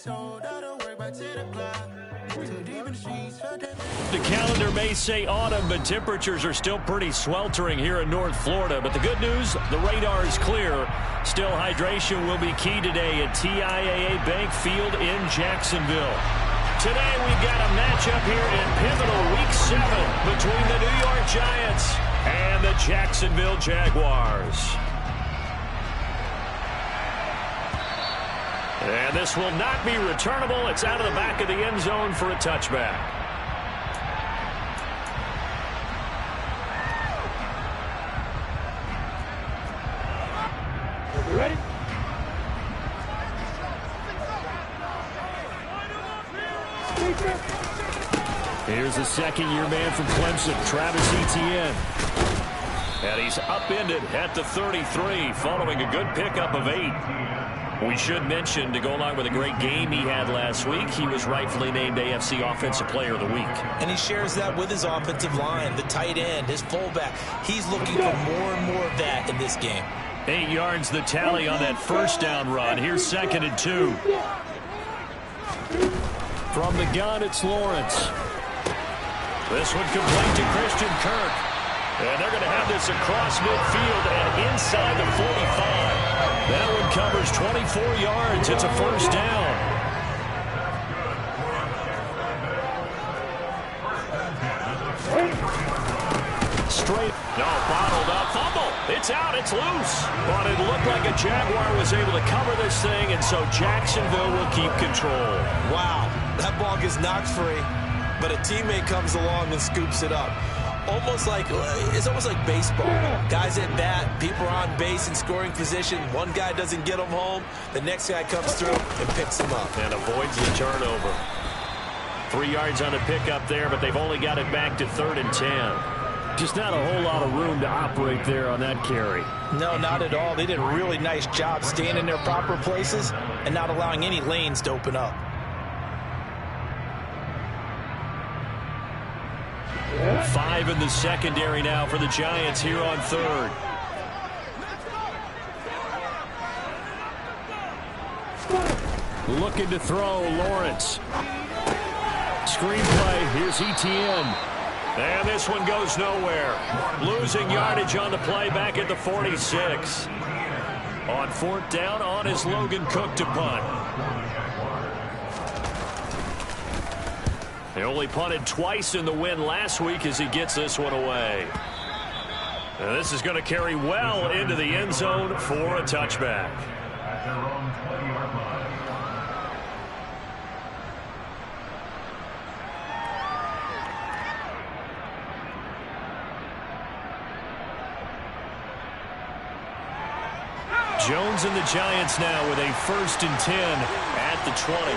The calendar may say autumn, but temperatures are still pretty sweltering here in North Florida. But the good news, the radar is clear. Still, hydration will be key today at TIAA Bank Field in Jacksonville. Today, we've got a matchup here in pivotal Week 7 between the New York Giants and the Jacksonville Jaguars. And this will not be returnable. It's out of the back of the end zone for a touchback. Ready? Here's the second-year man from Clemson, Travis Etienne. And he's upended at the 33, following a good pickup of 8. We should mention, to go along with a great game he had last week, he was rightfully named AFC Offensive Player of the Week. And he shares that with his offensive line, the tight end, his fullback. He's looking for more and more of that in this game. 8 yards the tally on that first down run. Here's 2nd and 2. From the gun, it's Lawrence. This one complete to Christian Kirk. And they're going to have this across midfield and inside the 45. That one covers 24 yards. It's a first down. Straight. No, bottled up. Fumble. It's out. It's loose. But it looked like a Jaguar was able to cover this thing, and so Jacksonville will keep control. Wow. That ball gets knocked free, but a teammate comes along and scoops it up. It's almost like baseball. Guys at bat, people are on base in scoring position. One guy doesn't get them home. The next guy comes through and picks them up. And avoids the turnover. 3 yards on the pickup there, but they've only got it back to 3rd and 10. Just not a whole lot of room to operate there on that carry. No, not at all. They did a really nice job staying in their proper places and not allowing any lanes to open up. 5 in the secondary now for the Giants here on 3rd. Looking to throw, Lawrence. Screenplay, here's Etienne. And this one goes nowhere. Losing yardage on the play back at the 46. On 4th down, on is Logan Cook to punt. He only punted twice in the win last week as he gets this one away. And this is going to carry well into the end zone for a touchback. Jones and the Giants now with a 1st and 10 at the 20.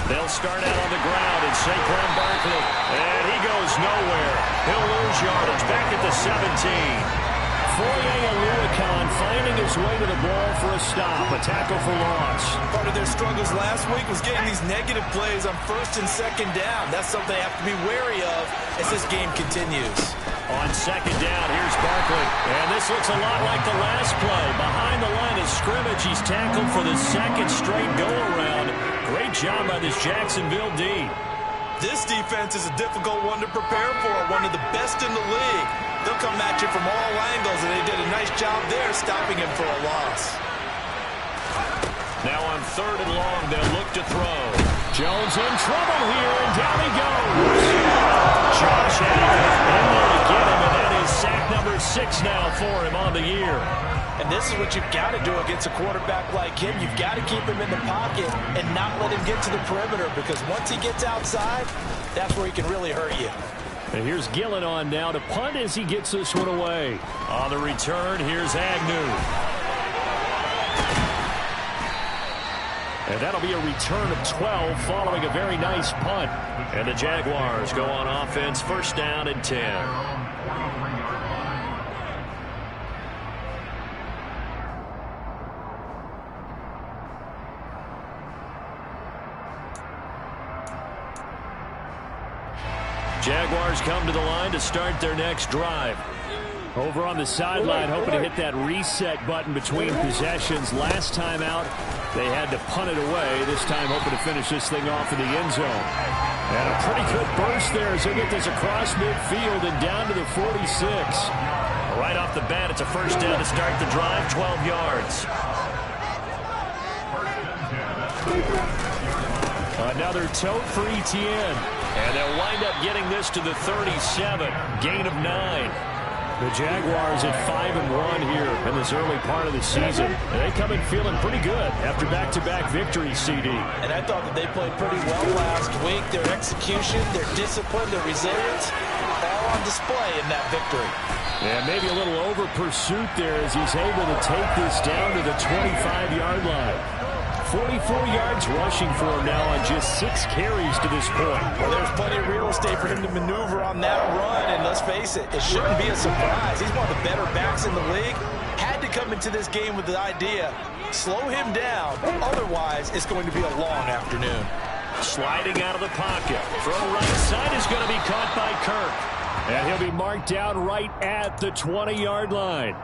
They'll start out on the ground, and Saquon Barkley, and he goes nowhere. He'll lose yardage back at the 17. Foye Oluokun finding his way to the ball for a stop, a tackle for loss. Part of their struggles last week was getting these negative plays on 1st and 2nd down. That's something they have to be wary of as this game continues. On 2nd down, here's Barkley, and this looks a lot like the last play. Behind the line of scrimmage, he's tackled for the 2nd straight go-around. Great job by this Jacksonville D. This defense is a difficult one to prepare for, one of the best in the league. They'll come at you from all angles, and they did a nice job there stopping him for a loss. Now on 3rd and long, they'll look to throw. Jones in trouble here, and down he goes. Josh Allen in there to get him, and that is sack number 6 now for him on the year. And this is what you've got to do against a quarterback like him. You've got to keep him in the pocket and not let him get to the perimeter, because once he gets outside, that's where he can really hurt you. And here's Gillen on now to punt as he gets this one away. On the return, here's Agnew. And that'll be a return of 12 following a very nice punt. And the Jaguars go on offense, 1st down and 10. Jaguars come to the line to start their next drive. Over on the sideline, hoping to hit that reset button between possessions. Last time out, they had to punt it away. This time, hoping to finish this thing off in the end zone. And a pretty good burst there as they get this across midfield and down to the 46. Right off the bat, it's a first down to start the drive, 12 yards. Another tote for ETN. And they'll wind up getting this to the 37. Gain of 9. The Jaguars at 5-1 here in this early part of the season. And they come in feeling pretty good after back-to-back victories, CD. And I thought that they played pretty well last week. Their execution, their discipline, their resilience, all on display in that victory. And maybe a little over-pursuit there as he's able to take this down to the 25-yard line. 44 yards rushing for him now on just 6 carries to this point. Well, there's plenty of real estate for him to maneuver on that run, and let's face it, it shouldn't be a surprise. He's one of the better backs in the league. Had to come into this game with the idea, slow him down, otherwise it's going to be a long afternoon. Sliding out of the pocket. Throw right side is going to be caught by Kirk. And he'll be marked down right at the 20-yard line.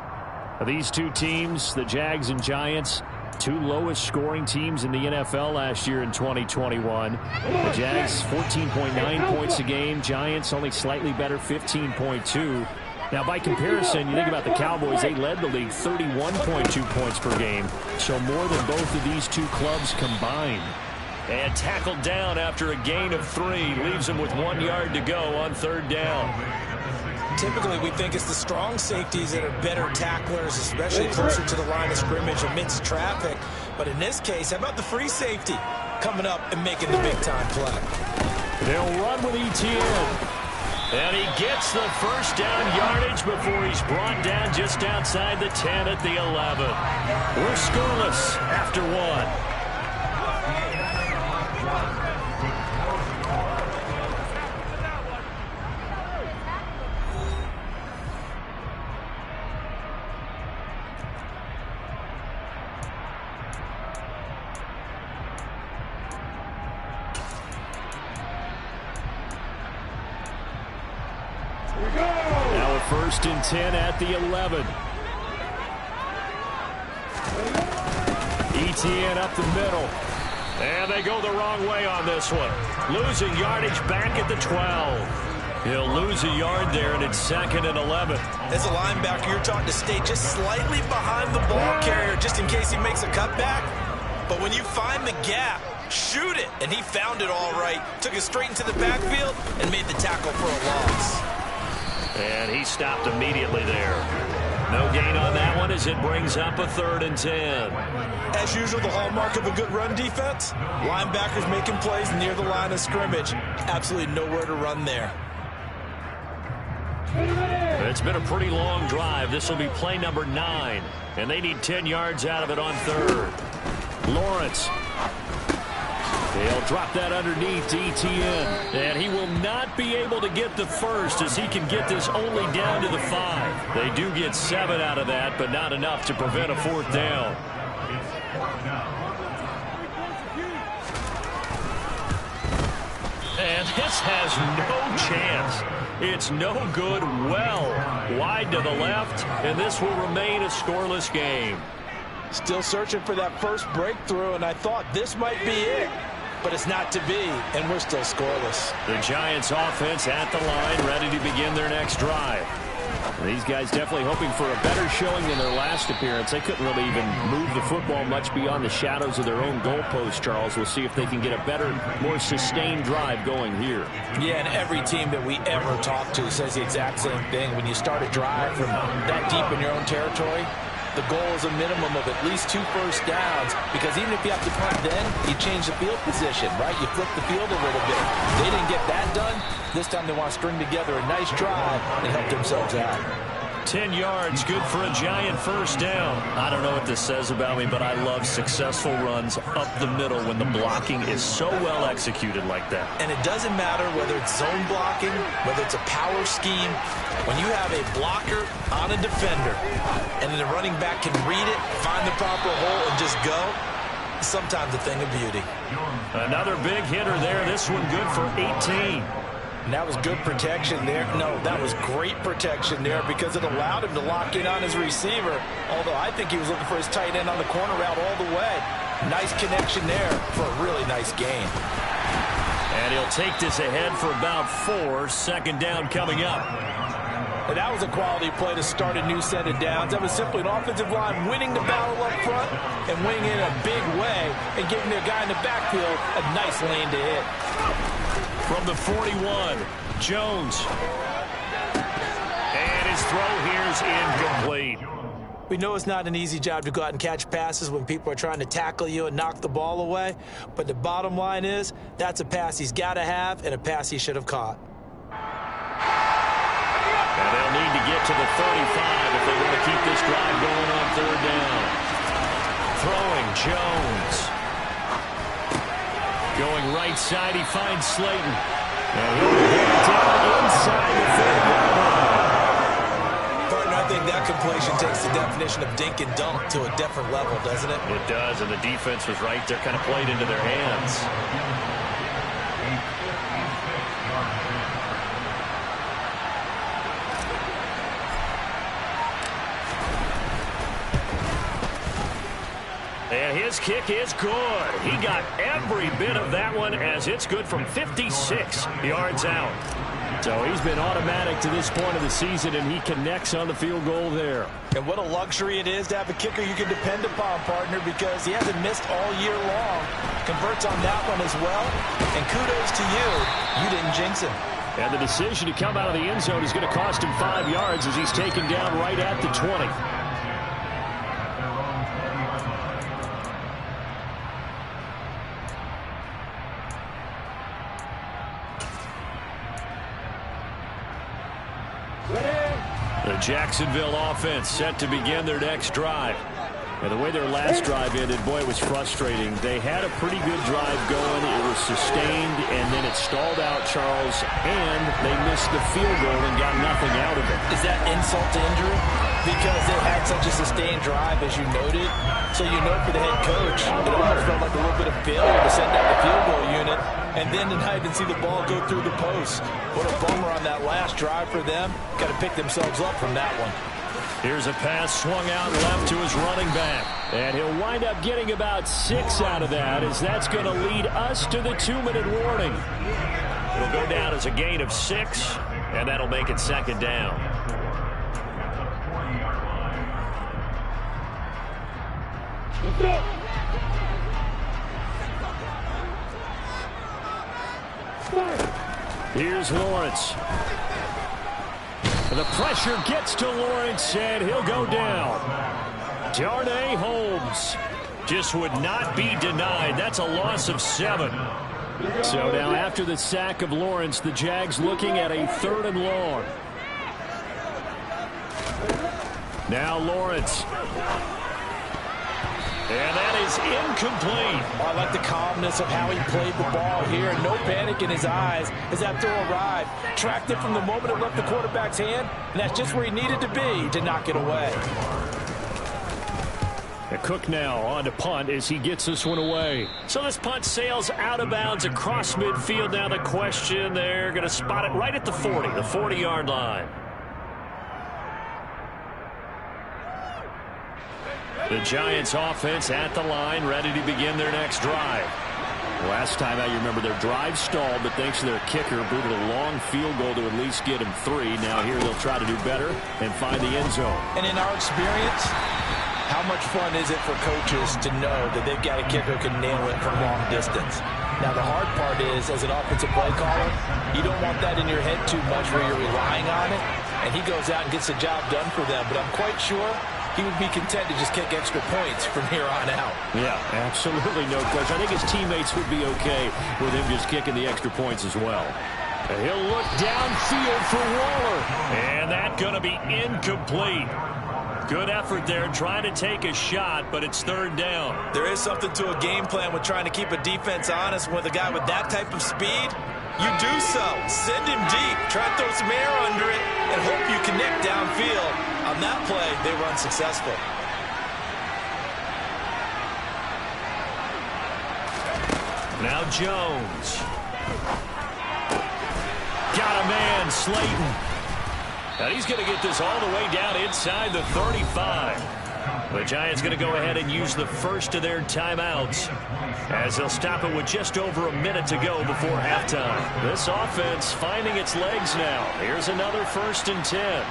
These two teams, the Jags and Giants, two lowest scoring teams in the NFL last year in 2021. The Jags 14.9 points a game. Giants only slightly better, 15.2. Now, by comparison, you think about the Cowboys, they led the league 31.2 points per game. So more than both of these two clubs combined. And tackled down after a gain of 3. Leaves him with 1 yard to go on third down. Typically, we think it's the strong safeties that are better tacklers, especially closer to the line of scrimmage amidst traffic. But in this case, how about the free safety coming up and making the big-time play? They'll run with ETN. And he gets the first down yardage before he's brought down just outside the 10 at the 11. We're scoreless after 1. First and 10 at the 11. ETN up the middle. And they go the wrong way on this one. Losing yardage back at the 12. He'll lose a yard there, and it's 2nd and 11. As a linebacker, you're taught to stay just slightly behind the ball carrier just in case he makes a cutback. But when you find the gap, shoot it. And he found it all right. Took it straight into the backfield and made the tackle for a loss. And he stopped immediately there. No gain on that one as it brings up a 3rd and 10. As usual, the hallmark of a good run defense, linebackers making plays near the line of scrimmage. Absolutely nowhere to run there. It's been a pretty long drive. This will be play number 9. And they need 10 yards out of it on 3rd. Lawrence. They'll drop that underneath to ETN. And he will not be able to get the first as he can get this only down to the 5. They do get 7 out of that, but not enough to prevent a 4th down. And this has no chance. It's no good. Well wide to the left, and this will remain a scoreless game. Still searching for that first breakthrough, and I thought this might be it. But it's not to be, and we're still scoreless. The Giants offense at the line, ready to begin their next drive. These guys definitely hoping for a better showing than their last appearance. They couldn't really even move the football much beyond the shadows of their own goalpost, Charles. We'll see if they can get a better, more sustained drive going here. Yeah, and every team that we ever talk to says the exact same thing. When you start a drive from that deep in your own territory, the goal is a minimum of at least 2 first downs, because even if you have to punt then, you change the field position, right? You flip the field a little bit. They didn't get that done. This time they want to string together a nice drive and help themselves out. 10 yards, good for a Giant first down. I don't know what this says about me, but I love successful runs up the middle when the blocking is so well executed like that. And it doesn't matter whether it's zone blocking, whether it's a power scheme. When you have a blocker on a defender and then the running back can read it, find the proper hole, and just go, sometimes a thing of beauty. Another big hitter there. This one good for 18. And that was good protection there. No, that was great protection there because it allowed him to lock in on his receiver. Although I think he was looking for his tight end on the corner route all the way. Nice connection there for a really nice gain. And he'll take this ahead for about 4. Second down coming up. And that was a quality play to start a new set of downs. That was simply an offensive line winning the battle up front and winning in a big way and giving their guy in the backfield a nice lane to hit. From the 41, Jones. And his throw here's incomplete. We know it's not an easy job to go out and catch passes when people are trying to tackle you and knock the ball away. But the bottom line is that's a pass he's got to have and a pass he should have caught. And they'll need to get to the 35 if they want to keep this drive going on third down. Throwing Jones. Going right side, he finds Slayton. And he'll get down inside the 30-yard line. Partner, I think that completion takes the definition of dink and dunk to a different level, doesn't it? It does, and the defense was right there, kind of played into their hands. And his kick is good. He got every bit of that one as it's good from 56 yards out. So he's been automatic to this point of the season, and he connects on the field goal there. And what a luxury it is to have a kicker you can depend upon, partner, because he hasn't missed all year long. Converts on that one as well. And kudos to you. You didn't jinx him. And the decision to come out of the end zone is going to cost him 5 yards as he's taken down right at the 20. The Jacksonville offense set to begin their next drive. And the way their last drive ended, boy, it was frustrating. They had a pretty good drive going. It was sustained, and then it stalled out, Charles, and they missed the field goal and got nothing out of it. Is that insult to injury? Because they had such a sustained drive, as you noted. So you know for the head coach, it almost felt like a little bit of failure to send out the field goal unit and then to not even see the ball go through the post. What a bummer on that last drive for them. Got to pick themselves up from that one. Here's a pass swung out left to his running back. And he'll wind up getting about 6 out of that, as that's going to lead us to the 2-minute warning. It'll go down as a gain of 6, and that'll make it second down. Here's Lawrence. The pressure gets to Lawrence, and he'll go down. Darnay Holmes just would not be denied. That's a loss of 7. So now after the sack of Lawrence, the Jags looking at a 3rd and long. Now Lawrence. And that is incomplete. I like the calmness of how he played the ball here. No panic in his eyes as that throw arrived. Tracked it from the moment it left the quarterback's hand, and that's just where he needed to be to knock it away. Cook now on to punt as he gets this one away. So this punt sails out of bounds across midfield. Now the question, they're going to spot it right at the 40, the 40-yard line. The Giants offense at the line, ready to begin their next drive. Last time out, you remember their drive stalled, but thanks to their kicker, booted a long field goal to at least get him 3. Now here they'll try to do better and find the end zone. And in our experience, how much fun is it for coaches to know that they've got a kicker who can nail it from long distance? Now the hard part is, as an offensive play caller, you don't want that in your head too much where you're relying on it, and he goes out and gets the job done for them. But I'm quite sure he would be content to just kick extra points from here on out. Yeah, absolutely no question. I think his teammates would be okay with him just kicking the extra points as well. And he'll look downfield for Waller. And that's going to be incomplete. Good effort there trying to take a shot, but it's 3rd down. There is something to a game plan with trying to keep a defense honest. With a guy with that type of speed, you do so. Send him deep. Try to throw some air under it and hope you connect downfield. On that play, they were unsuccessful. Now Jones. Got a man, Slayton. And he's going to get this all the way down inside the 35. The Giants going to go ahead and use the first of their timeouts as they'll stop it with just over a minute to go before halftime. This offense finding its legs now. Here's another 1st and 10.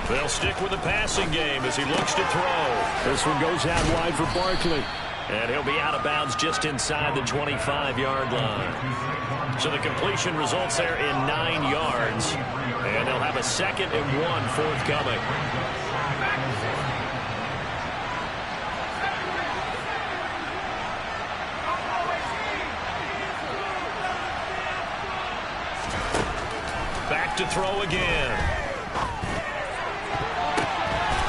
They'll stick with the passing game as he looks to throw. This one goes out wide for Barkley. And he'll be out of bounds just inside the 25-yard line. So the completion results there in 9 yards. And they'll have a 2nd and 1 forthcoming. Back to throw again.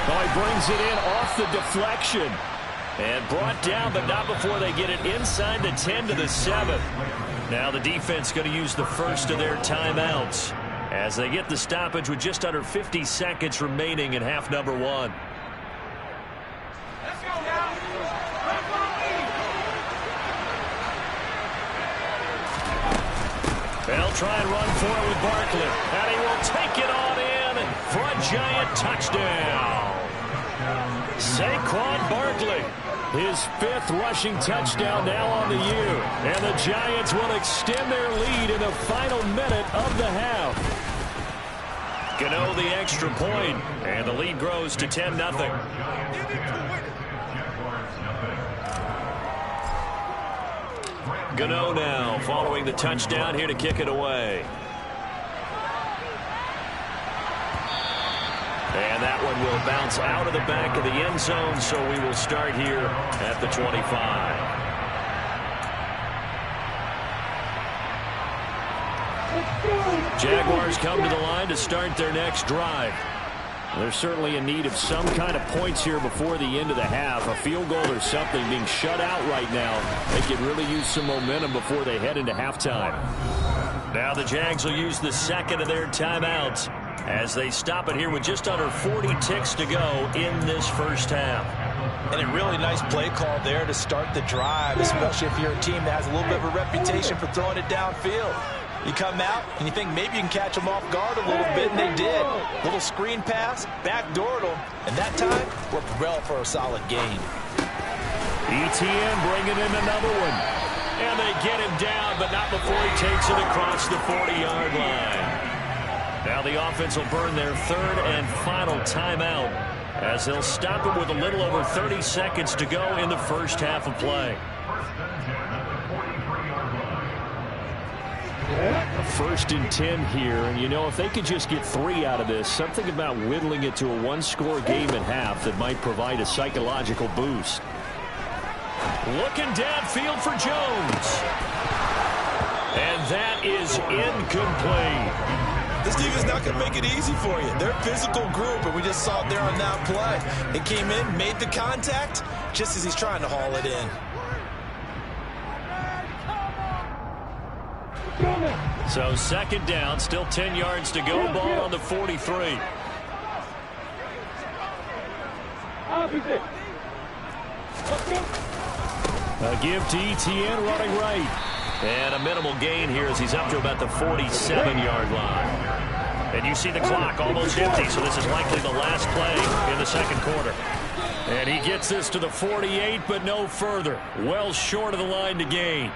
Oh, he brings it in off the deflection. And brought down, but not before they get it inside the 10 to the 7. Now the defense going to use the first of their timeouts as they get the stoppage with just under 50 seconds remaining in half number 1. Let's go now. They'll try and run for it with Barkley. And he will take it on in for a Giant touchdown. Saquon Barkley. His 5th rushing touchdown now on the year. And the Giants will extend their lead in the final minute of the half. Gano the extra point, and the lead grows to 10-0. Gano now following the touchdown here to kick it away. And that one will bounce out of the back of the end zone, so we will start here at the 25. Jaguars come to the line to start their next drive. They're certainly in need of some kind of points here before the end of the half. A field goal or something being shut out right now. They could really use some momentum before they head into halftime. Now the Jags will use the 2nd of their timeouts as they stop it here with just under 40 ticks to go in this first half. And a really nice play call there to start the drive, especially if you're a team that has a little bit of a reputation for throwing it downfield. You come out and you think maybe you can catch them off guard a little bit, and they did. Little screen pass, backdoored them, and that time worked well for a solid gain. ETN bringing in another one. And they get him down, but not before he takes it across the 40-yard line. Now the offense will burn their 3rd and final timeout as they'll stop it with a little over 30 seconds to go in the first half of play. A 1st and 10 here, and you know, if they could just get 3 out of this, something about whittling it to a 1-score game at half that might provide a psychological boost. Looking downfield for Jones. And that is incomplete. This defense is not going to make it easy for you. They're a physical group, and we just saw it there on that play. They came in, made the contact, just as he's trying to haul it in. So 2nd down, still 10 yards to go. Ball on the 43. A give to ETN running right. And a minimal gain here as he's up to about the 47-yard line. And you see the clock almost empty, so this is likely the last play in the 2nd quarter. And he gets this to the 48, but no further. Well short of the line to gain.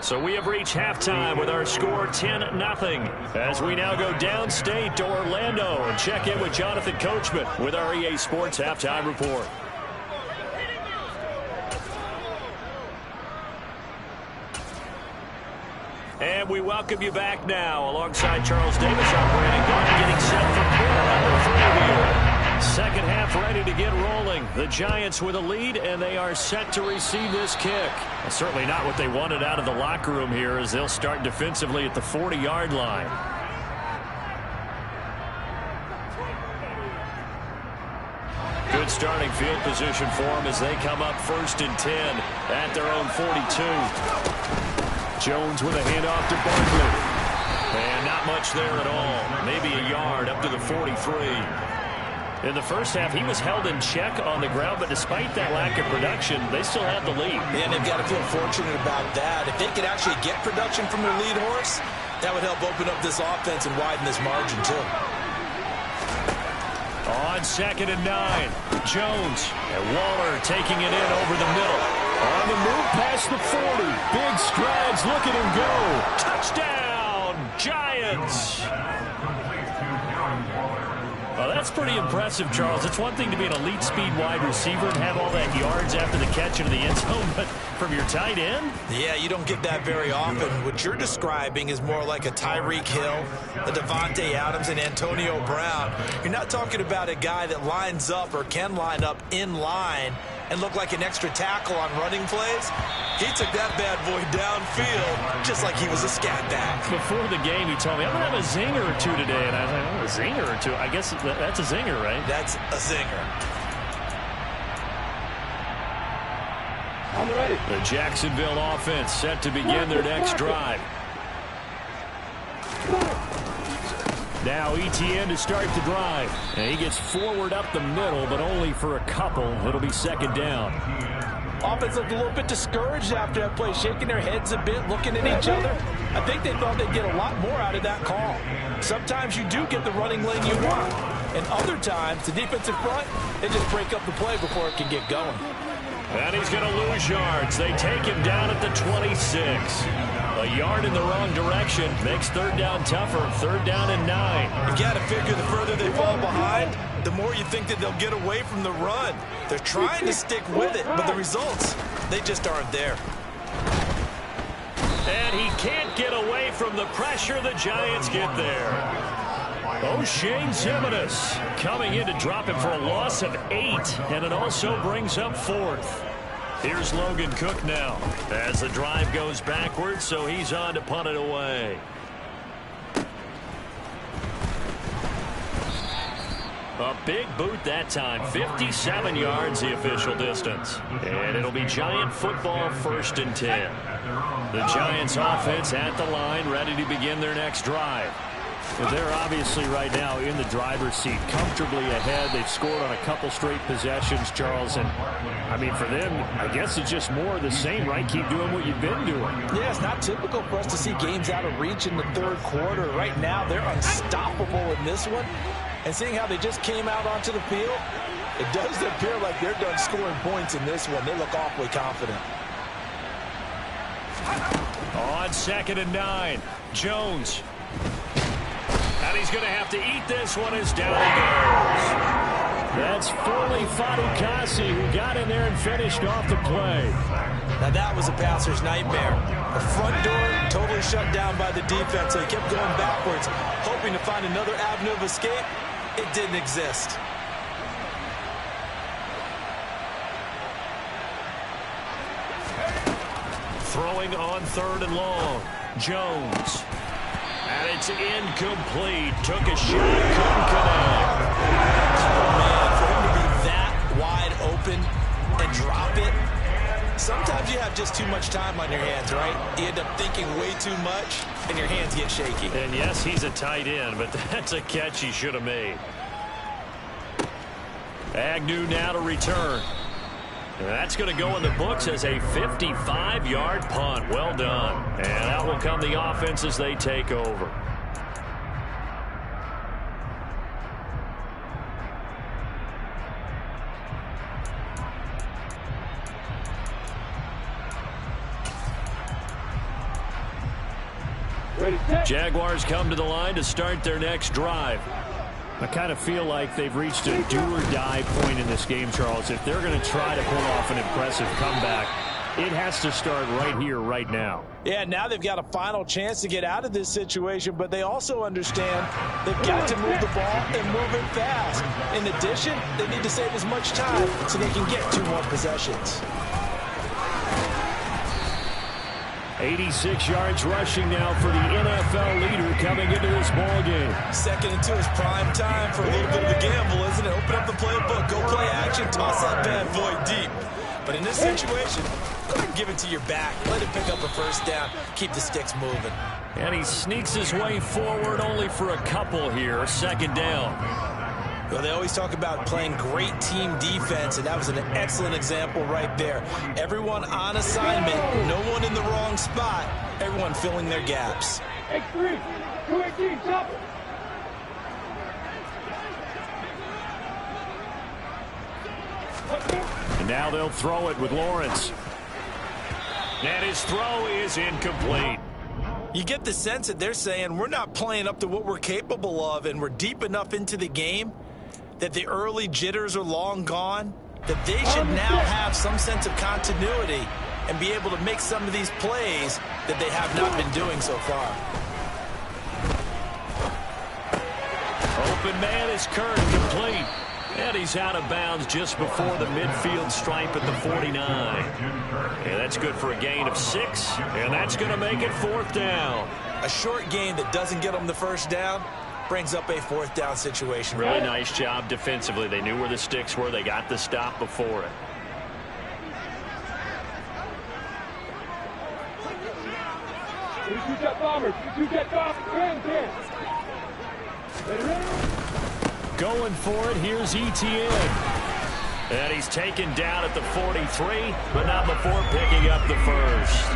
So we have reached halftime with our score 10-0 as we now go downstate to Orlando and check in with Jonathan Coachman with our EA Sports Halftime Report. And we welcome you back now alongside Charles Davis. I'm Brandon Gardner getting set for quarter number 3 here. Second half ready to get rolling. The Giants with a lead, and they are set to receive this kick. Well, certainly not what they wanted out of the locker room here as they'll start defensively at the 40-yard line. Good starting field position for them as they come up 1st and 10 at their own 42. Jones with a handoff to Barkley. And not much there at all. Maybe a yard up to the 43. In the first half, he was held in check on the ground, but despite that lack of production, they still had the lead. And they've got to feel fortunate about that. If they could actually get production from their lead horse, that would help open up this offense and widen this margin, too. On 2nd and 9, Jones. And Waller taking it in over the middle. On the move past the 40. Big strides. Look at him go. Touchdown, Giants. Well, that's pretty impressive, Charles. It's one thing to be an elite speed wide receiver and have all that yards after the catch into the end zone, but from your tight end? Yeah, you don't get that very often. What you're describing is more like a Tyreek Hill, a Devontae Adams, and Antonio Brown. You're not talking about a guy that lines up or can line up in line and look like an extra tackle on running plays. He took that bad boy downfield just like he was a scat back. Before the game, he told me, I'm going to have a zinger or two today. And I was like, oh, a zinger or two? I guess that's a zinger, right? That's a zinger. I'm ready. The Jacksonville offense set to begin their next drive. Now ETN to start the drive. And he gets forward up the middle, but only for a couple. It'll be 2nd down. Offense looked a little bit discouraged after that play, shaking their heads a bit, looking at each other. I think they thought they'd get a lot more out of that call. Sometimes you do get the running lane you want, and other times, the defensive front, they just break up the play before it can get going. And he's going to lose yards. They take him down at the 26. A yard in the wrong direction makes 3rd down tougher. 3rd down and 9. You got to figure the further they fall behind, the more you think that they'll get away from the run. They're trying to stick with it, but the results, they just aren't there. And he can't get away from the pressure. The Giants get there. O'Shane Ximines coming in to drop him for a loss of 8, and it also brings up 4th. Here's Logan Cook now as the drive goes backwards, so he's on to punt it away. A big boot that time. 57 yards the official distance. And it'll be Giant football 1st and 10. The Giants offense at the line, ready to begin their next drive. They're obviously right now in the driver's seat, comfortably ahead. They've scored on a couple straight possessions, Charles. And, I mean, for them, I guess it's just more of the same, right? Keep doing what you've been doing. Yeah, it's not typical for us to see games out of reach in the 3rd quarter. Right now, they're unstoppable in this one. And seeing how they just came out onto the field, it does appear like they're done scoring points in this one. They look awfully confident. On 2nd and 9, Jones. And he's going to have to eat this one as down he goes. That's Foley Fatukasi who got in there and finished off the play. Now that was a passer's nightmare. The front door totally shut down by the defense, so he kept going backwards, hoping to find another avenue of escape. It didn't exist. Throwing on 3rd and long. Jones. And it's incomplete. Took a shot, couldn't connect. Oh, man, for him to be that wide open and drop it, sometimes you have just too much time on your hands, right? You end up thinking way too much, and your hands get shaky. And yes, he's a tight end, but that's a catch he should have made. Agnew now to return. And that's going to go in the books as a 55-yard punt. Well done. And out will come the offense as they take over. Jaguars come to the line to start their next drive. I kind of feel like they've reached a do-or-die point in this game, Charles. If they're going to try to pull off an impressive comeback, it has to start right here, right now. Yeah, now they've got a final chance to get out of this situation, but they also understand they've got to move the ball and move it fast. In addition, they need to save as much time so they can get 2 more possessions. 86 yards rushing now for the NFL leader coming into this ball game. 2nd and 2 is prime time for a little bit of a gamble, isn't it? Open up the playbook, go play action, toss that bad boy deep. But in this situation, go ahead and give it to your back. Let it pick up a 1st down. Keep the sticks moving. And he sneaks his way forward only for a couple here. 2nd down. Well, they always talk about playing great team defense, and that was an excellent example right there. Everyone on assignment, no one in the wrong spot, everyone filling their gaps. X3, 218, chopper. And now they'll throw it with Lawrence. And his throw is incomplete. You get the sense that they're saying we're not playing up to what we're capable of, and we're deep enough into the game that the early jitters are long gone, that they should now have some sense of continuity and be able to make some of these plays that they have not been doing so far. Open man is Kurt, complete. And he's out of bounds just before the midfield stripe at the 49. And that's good for a gain of 6. And that's going to make it 4th down. A short gain that doesn't get them the first down brings up a 4th down situation. Really nice job defensively. They knew where the sticks were. They got the stop before it. Two-jet bombers, two-jet bombers, Going for it, here's ETN. And he's taken down at the 43, but not before picking up the first.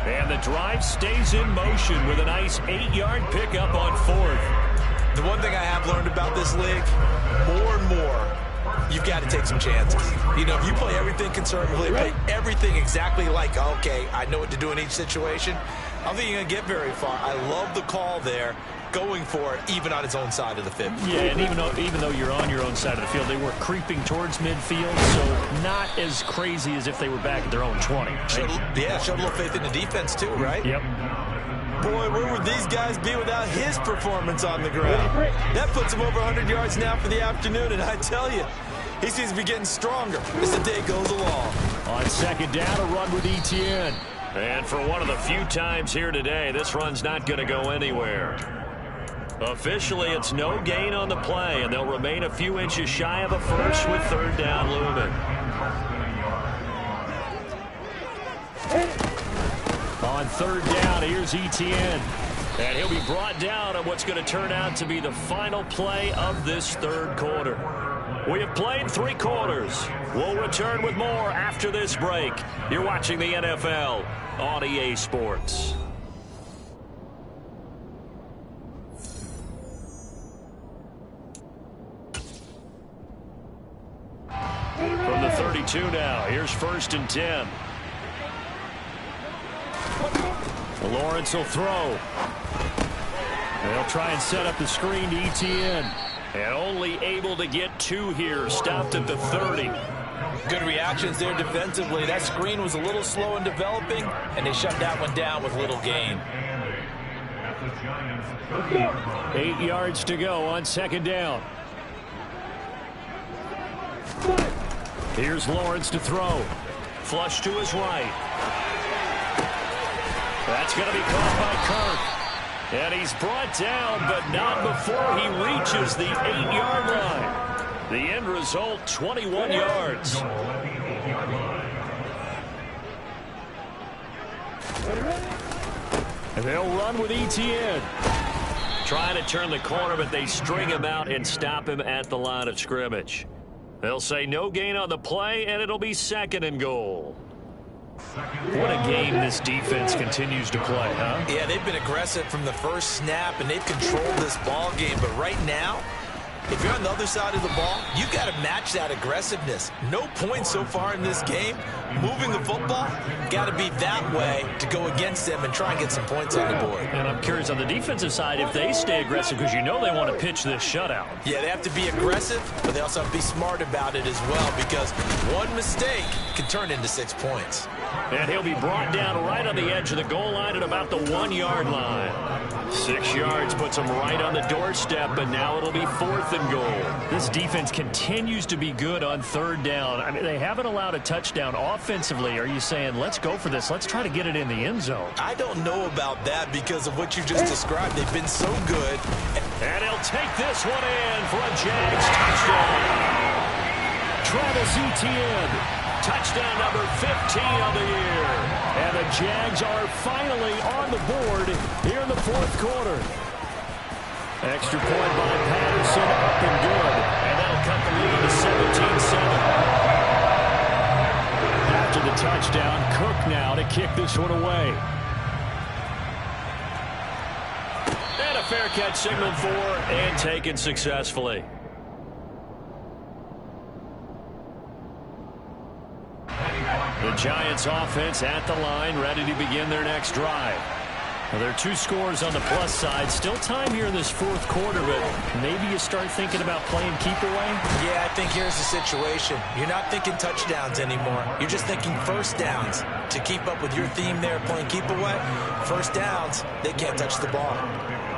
And the drive stays in motion with a nice 8-yard pickup on 4th. The one thing I have learned about this league, more and more, you've got to take some chances. You know, if you play everything conservatively, play everything exactly like, okay, I know what to do in each situation, I don't think you're going to get very far. I love the call there, going for it, even on its own side of the field. Yeah, and even though you're on your own side of the field, they were creeping towards midfield, so not as crazy as if they were back at their own 20. Right? Showed a little faith in the defense too, right? Yep. Boy, where would these guys be without his performance on the ground? That puts him over 100 yards now for the afternoon, and I tell you, he seems to be getting stronger as the day goes along. On 2nd down, a run with ETN. And for one of the few times here today, this run's not going to go anywhere. Officially, it's no gain on the play, and they'll remain a few inches shy of a first with 3rd down looming. On 3rd down, here's ETN. And he'll be brought down on what's going to turn out to be the final play of this 3rd quarter. We have played 3 quarters. We'll return with more after this break. You're watching the NFL on EA Sports. From the 32 now, here's 1st and 10. Lawrence will throw. They'll try and set up the screen to ETN. And only able to get 2 here, stopped at the 30. Good reactions there defensively. That screen was a little slow in developing, and they shut that one down with little gain. 8 yards to go on 2nd down. Here's Lawrence to throw. Flush to his right. That's going to be caught by Kirk. And he's brought down, but not before he reaches the 8-yard line. The end result, 21 yards. And they'll run with ETN. Trying to turn the corner, but they string him out and stop him at the line of scrimmage. They'll say no gain on the play, and it'll be 2nd and goal. What a game this defense continues to play, huh? Yeah, they've been aggressive from the first snap, and they've controlled this ball game. But right now, if you're on the other side of the ball, you've got to match that aggressiveness. No points so far in this game. Moving the football, got to be that way to go against them and try and get some points on the board. And I'm curious on the defensive side if they stay aggressive, because you know they want to pitch this shutout. Yeah, they have to be aggressive, but they also have to be smart about it as well, because one mistake can turn into 6 points. And he'll be brought down right on the edge of the goal line at about the 1-yard line. 6 yards puts him right on the doorstep, but now it'll be 4th and goal. This defense continues to be good on 3rd down. I mean, they haven't allowed a touchdown offensively. Are you saying, let's go for this? Let's try to get it in the end zone. I don't know about that because of what you just described. They've been so good. And he'll take this one in for a Jags touchdown. Travis Etienne. Touchdown number 15 of the year. And the Jags are finally on the board here in the 4th quarter. Extra point by Patterson, up and good. And one away. And a fair catch signaled for and taken successfully. The Giants offense at the line, ready to begin their next drive. Well, there are 2 scores on the plus side. Still time here in this fourth quarter, but maybe you start thinking about playing keep away? Yeah, I think here's the situation. You're not thinking touchdowns anymore. You're just thinking first downs. To keep up with your theme there, playing keep away, first downs, they can't touch the ball.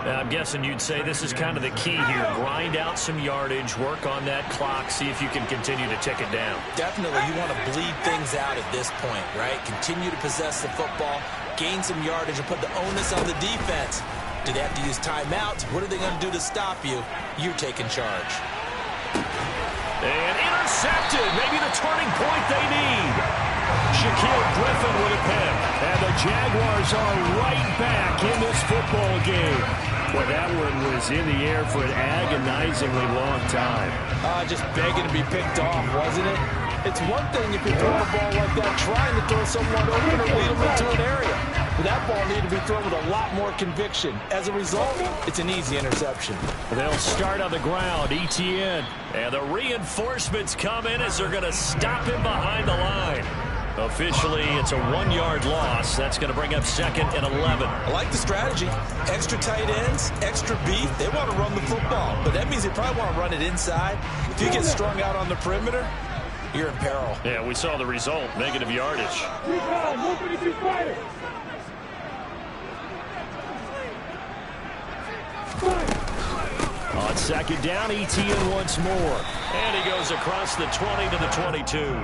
I'm guessing you'd say this is kind of the key here. Grind out some yardage, work on that clock, see if you can continue to tick it down. Definitely, you want to bleed things out at this point, right? Continue to possess the football, gain some yardage, and put the onus on the defense. Do they have to use timeouts? What are they going to do to stop you? You're taking charge. And intercepted. Maybe the turning point they need. Shaquille Griffin with a pick. And the Jaguars are right back in this football game. Well, that one was in the air for an agonizingly long time. Just begging to be picked off, wasn't it? It's one thing if you throw a ball like that, trying to throw someone open or lead them into an area. But that ball needed to be thrown with a lot more conviction. As a result, it's an easy interception. They'll start on the ground, ETN. And the reinforcements come in as they're going to stop him behind the line. Officially, it's a 1-yard loss. That's going to bring up 2nd and 11. I like the strategy. Extra tight ends, extra beef. They want to run the football, but that means they probably want to run it inside. If you get strung out on the perimeter, you're in peril. Yeah, we saw the result. Negative yardage. On 2nd down, ETN once more. And he goes across the 20 to the 22.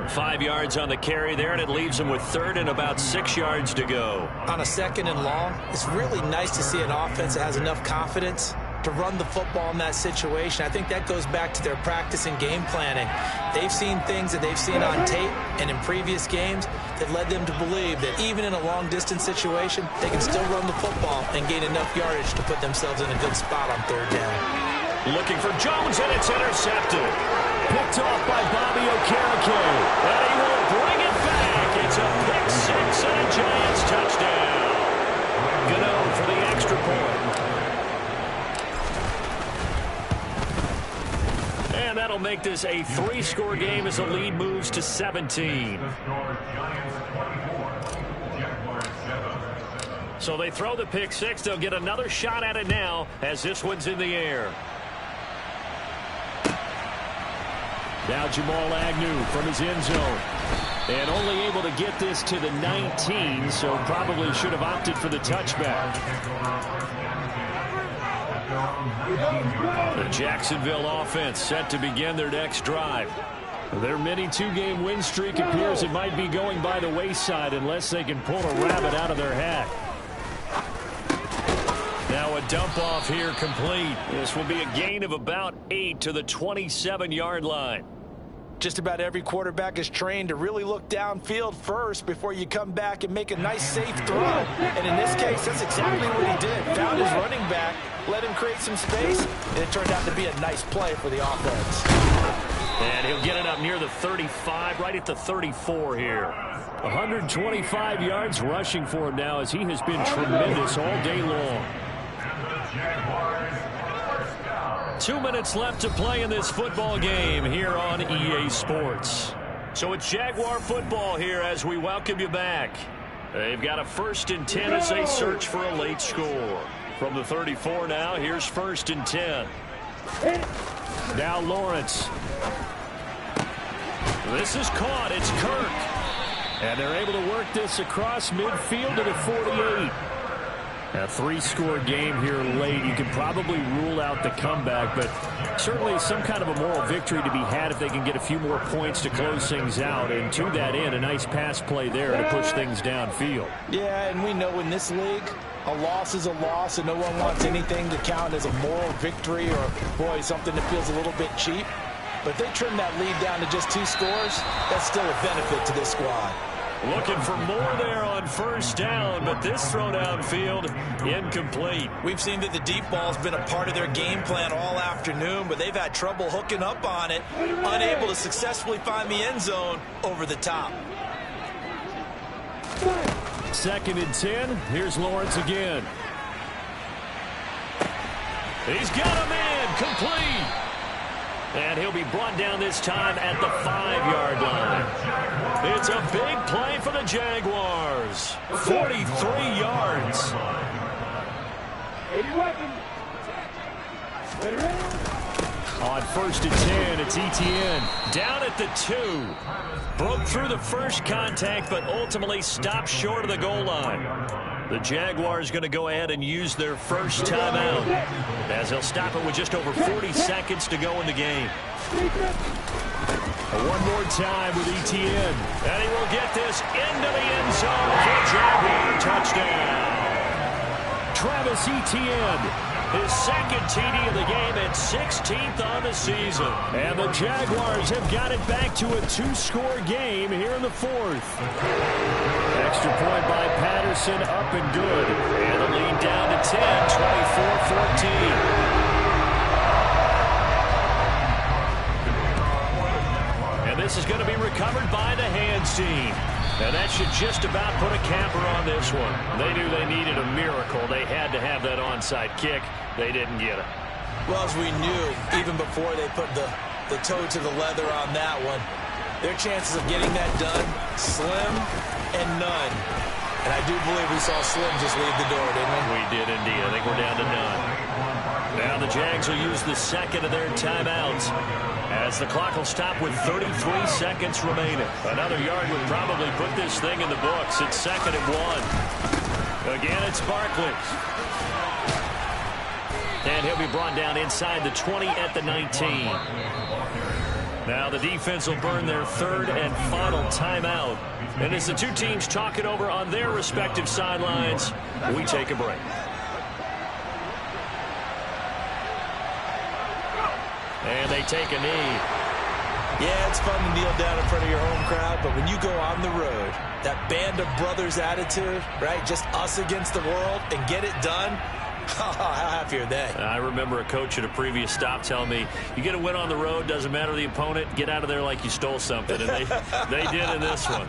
5 yards on the carry there, and it leaves him with 3rd and about 6 yards to go. On a 2nd and long, it's really nice to see an offense that has enough confidence to run the football in that situation. I think that goes back to their practice and game planning. They've seen things that they've seen on tape and in previous games that led them to believe that even in a long-distance situation, they can still run the football and gain enough yardage to put themselves in a good spot on 3rd down. Looking for Jones, and it's intercepted. Picked off by Bobby Okereke. And he will bring it back. It's a pick 6 and a Giants touchdown. Gano for the extra point. And that'll make this a 3-score game as the lead moves to 17. So they throw the pick 6. They'll get another shot at it now as this one's in the air. Now Jamal Agnew from his end zone. And only able to get this to the 19, so probably should have opted for the touchback. The Jacksonville offense set to begin their next drive. Their mini 2-game win streak appears it might be going by the wayside unless they can pull a rabbit out of their hat. Now a dump off here complete. This will be a gain of about 8 to the 27-yard line. Just about every quarterback is trained to really look downfield first before you come back and make a nice, safe throw. And in this case, that's exactly what he did. Found his running back, let him create some space, and it turned out to be a nice play for the offense. And he'll get it up near the 35, right at the 34 here. 125 yards rushing for him now as he has been tremendous all day long. 2 minutes left to play in this football game here on EA Sports. So it's Jaguar football here as we welcome you back. They've got a 1st and 10 as they search for a late score. From the 34 now, here's 1st and 10. Now Lawrence. This is caught. It's Kirk. And they're able to work this across midfield to the 48. A 3-score game here late. You could probably rule out the comeback, but certainly some kind of a moral victory to be had if they can get a few more points to close things out. And to that end, a nice pass play there to push things downfield. Yeah, and we know in this league, a loss is a loss, and no one wants anything to count as a moral victory or, boy, something that feels a little bit cheap. But if they trim that lead down to just 2 scores, that's still a benefit to this squad. Looking for more there on 1st down, but this throw downfield incomplete. We've seen that the deep ball's been a part of their game plan all afternoon, but they've had trouble hooking up on it, unable to successfully find the end zone over the top. 2nd and 10. Here's Lawrence again. He's got a man complete. And he'll be brought down this time at the 5-yard line. It's a big play for the Jaguars. 43 yards. On 1st and 10, it's ETN. Down at the 2. Broke through the first contact, but ultimately stopped short of the goal line. The Jaguars going to go ahead and use their first timeout, as they'll stop it with just over 40 seconds to go in the game. One more time with ETN. And he will get this into the end zone for a Jaguar touchdown. Travis Etienne, his 2nd TD of the game and 16th on the season. And the Jaguars have got it back to a 2-score game here in the 4th. Extra point by Patterson, up and good. And the lead down to 10, 24-14. And this is going to be recovered by the hands team. And that should just about put a capper on this one. They knew they needed a miracle. They had to have that onside kick. They didn't get it. Well, as we knew, even before they put the toe to the leather on that one, their chances of getting that done, slim and none. And I do believe we saw Slim just leave the door, didn't we? We did indeed. I think we're down to none. Now the Jags will use the 2nd of their timeouts, as the clock will stop with 33 seconds remaining. Another yard would probably put this thing in the books. It's 2nd and 1. Again, it's Barkley. And he'll be brought down inside the 20 at the 19. Now the defense will burn their 3rd and final timeout. And as the two teams talk it over on their respective sidelines, we take a break. And they take a knee. Yeah, it's fun to kneel down in front of your home crowd, but when you go on the road, that band of brothers attitude, right, just us against the world, and get it done, how happy are they? I remember a coach at a previous stop telling me, you get a win on the road, doesn't matter the opponent, get out of there like you stole something. And they did in this one.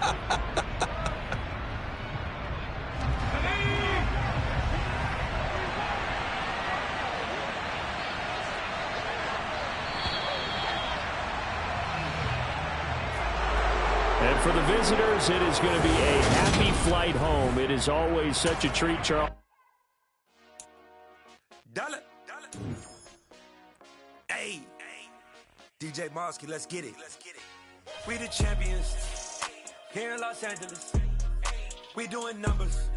And for the visitors, it is going to be a happy flight home. It is always such a treat, Charles. Dollar. Hey, DJ Mosky, let's get it. We the champions here in Los Angeles. We doing numbers.